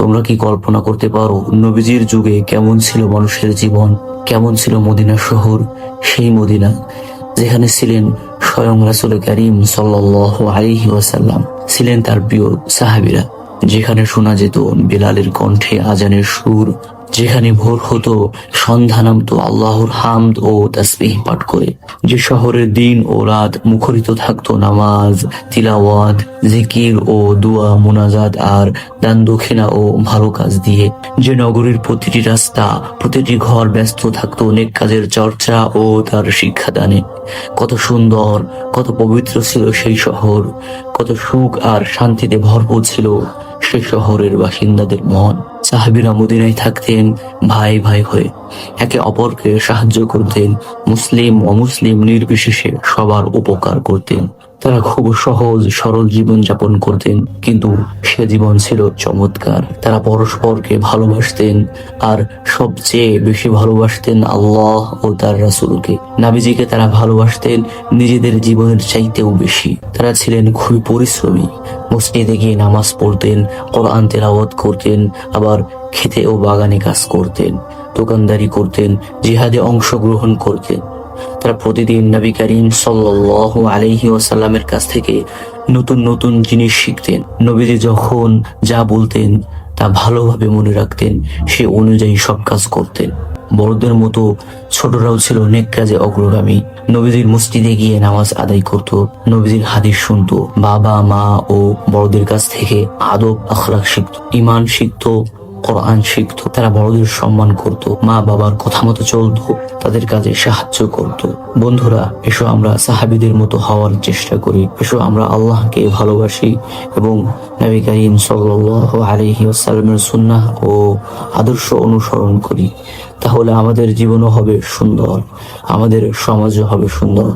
তোমরা কি কল্পনা করতে পারো নবীজির যুগে কেমন ছিল মানুষের জীবন, কেমন ছিল মদিনা শহর, সেই মদিনা যেখানে ছিলেন স্বয়ং রাসূল করিম সাল্লাল্লাহু আলাইহি ওয়াসাল্লাম, ছিলেন তার প্রিয় সাহাবীরা, যেখানে শোনা যেত বেলালের কণ্ঠে আজানের সুর, যেখানে ভোর হতো সন্ধ্যা নামতো আল্লাহর হামদ ও তাসবিহ পাঠ করে, যে শহরের দিন ও রাত মুখরিত থাকতো নামাজ, তিলাওয়াত, জিকির ও দুয়া মুনাজাত আর দান দক্ষিণা ও ভালো কাজ দিয়ে, যে নগরীর প্রতিটি রাস্তা, প্রতিটি ঘর ব্যস্ত থাকতো নেক কাজের চর্চা ও তার শিক্ষাদানে। কত সুন্দর, কত পবিত্র ছিল সেই শহর, কত সুখ আর শান্তিতে ভরপুর ছিল সে শহরের বাসিন্দাদের মন। সাহাবীরা মদিনায় থাকতেন ভাই ভাই হয়ে, একে অপরকে সাহায্য করতেন, মুসলিম অমুসলিম নির্বিশেষে সবার উপকার করতেন। তারা খুব সহজ সরল জীবন যাপন করতেন, কিন্তু সে জীবন ছিল চমৎকার। তারা পরস্পরকে ভালোবাসতেন, আর সবচেয়ে বেশি ভালোবাসতেন আল্লাহ ও তার রাসূলকে। নবীজিকে তারা ভালোবাসতেন নিজেদের জীবনের চাইতেও বেশি। তারা ছিলেন খুবই পরিশ্রমী, মসজিদে গিয়ে নামাজ পড়তেন, কোরআন তেলাওয়াত করতেন, আবার খেতে ও বাগানে কাজ করতেন, দোকানদারি করতেন, জিহাদে অংশগ্রহণ করতেন। তারা প্রতিদিন নবী করিম সাল্লাল্লাহু আলাইহি ওয়াসাল্লামের কাছ থেকে নতুন নতুন জিনিস শিখতেন। নবীজি যখন যা বলতেন তা ভালোভাবে মনে রাখতেন, সে অনুযায়ী সব কাজ করতেন। বড়দের মতো ছোটরাও ছিল নেক কাজে অগ্রগামী। নবীজির মসজিদে গিয়ে নামাজ আদায় করত, নবীজির হাদিস শুনতো, বাবা মা ও বড়দের কাছ থেকে আদব আখলাক শিখত, ঈমান শিখত, কোরআন শিখত। তারা বড়দের সম্মান করত, মা বাবার কথা মতো চলতো, তাদের কাজে সাহায্য করত। বন্ধুরা, এসো আমরা সাহাবীদের মতো হওয়ার চেষ্টা করি। এসো আমরা আল্লাহকে ভালোবাসি এবং নবী করিম সাল্লাল্লাহু আলাইহি ওয়াসাল্লামের সুন্নাহ ও আদর্শ অনুসরণ করি। তাহলে আমাদের জীবনও হবে সুন্দর, আমাদের সমাজও হবে সুন্দর।